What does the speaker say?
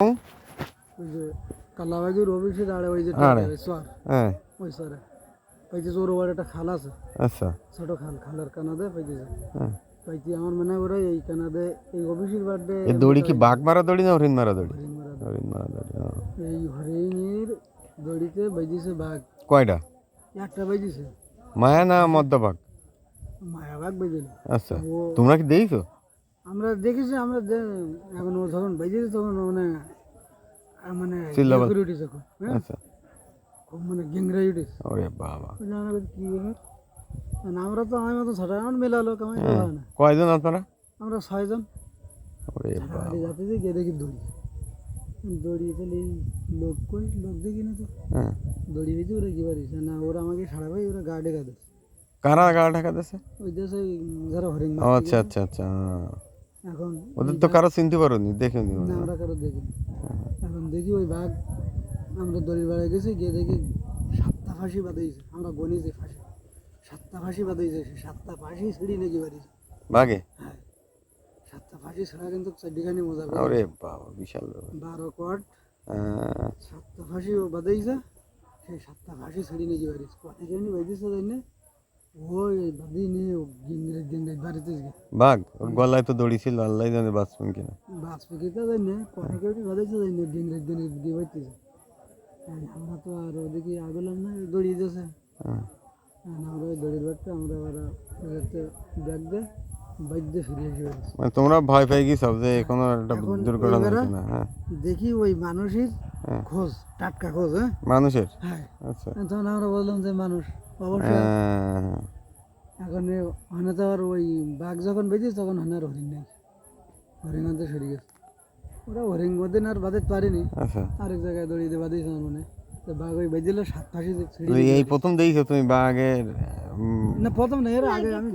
ওই যে কালাবাগির অফিসের আড়ে ওই যে সর হ্যাঁ ওই সরে পাইতে ওর ওর একটা খাল আছে, আচ্ছা ছোট খালের কানাদে পাইতেছে হ্যাঁ পাইতে আমার মনে করে এই কানাদে এই অফিসের বার্থডে এই দড়ি কি বাঘ মারা দড়ি না হরিণ মারা দড়ি? হরিণ মারা হরিণ মারা দড়ি। এই হরিণের দড়িতে বাইদিছে বাঘ কয়টা? একটা বাইদিছে মায়া না মদ্দা বাঘ? মায়া বাঘ বাইদিল। আচ্ছা ও তোমরা কি দেখছো? আমরা দেখেছি, আমরা এখন ও যখন বাইদিছে তখন মানে মানে চিল্লাপাল্লা। করে উঠেছে খুব, হ্যাঁ আচ্ছা খুব মানে গেংরাই উঠেছে। ওরে বাবা। আমরা বলি, কি ব্যাপার? আমরা তো আমার মতো ছোট আমার মেলা লোক আমার হ্যাঁ হয় না। কয়জন আপনারা? আমরা 6 জন ওরে বাবা। যাতে যে গিয়ে দেখি দড়ি দড়ি তাহলে লোক কই লোক দেখি না তো হ্যাঁ দড়ি বেঁধে ওরা কি পারিস না, ওরা আমাকে সারা ভাই ওরা গার্ডে গাদে কারা গাড়া ঢাকা দিয়েছে? ওই দেশে যারা হরিণ ও আচ্ছা আচ্ছা আচ্ছা এখন ওদের তো কারো চিনতে পারোনি দেখেনি না আমরা কারো দেখি এখন দেখি ওই বাঘ আমরা দড়ির বেড়ায় গেছি গিয়ে দেখি 7টা ফাঁসি বাঁধাইছে, আমরা গনিছি ফাঁসি 7টা ফাঁসি বাঁধাইছে, 7টা ফাঁসি ছিঁড়ি নাকি বাড়িছে বাঘে? হ্যাঁ 7টা ফাঁসি ছাড়া কিন্তু চারটিখানি মজা ওরে বাবা বিশাল ব্যাপার। 12 কট হ্যাঁ 7টা ফাঁসি ও বাঁধাইছে, সেই 7টা ফাঁসি ছিঁড়ি নাকি বাড়িছে কতখানি বাঁধিছে তাই না ওই বাঁধি নিয়ে দিন বাড়িতে বাঘ ওর গলায় তো দড়ি ছিল আল্লাহ জানে বাঁচবেন কিনা। বাস পেকিতে যাই না কতখানি বাঁধাইছে তাই না দিন দিয়ে বাড়তেছে। আমরা তো আর ওদিকে আগলাম না দড়ি দিয়েছে, হ্যাঁ আমরা ওই দড়ির বাড়তে আমরা ওরা ব্যাগ দিয়ে বাইক দিয়ে ফিরে এসে বাড়িছি। মানে তোমরা ভয় পেয়ে গেছো যে কোনো একটা এখন দুর্ঘটনা ওইবারে হচ্ছে না? হ্যাঁ দেখি ওই মানুষের হ্যাঁ খোঁজ, টাটকা খোঁজ, হ্যাঁ মানুষের? হ্যাঁ আচ্ছা তখন আমরা বললাম যে মানুষ অবশ্যই। হ্যাঁ এখন ওখানে তো আর ওই বাঘ যখন বেঁচেছে তখন ওখানে আর হরিণ নেই, হরিণ আনতে সরে গেছে ওরা হরিণ বদিন আর বাঁধতে পারিনি, আচ্ছা আরেক জায়গায় দড়িয়ে দিয়ে বাঁধিয়েছে মনে তো বাঘ ওই বেঁধে দিল 7 ফাঁসি এই প্রথম দেখছো তুমি বাঘের না প্রথম না এর আগে আমি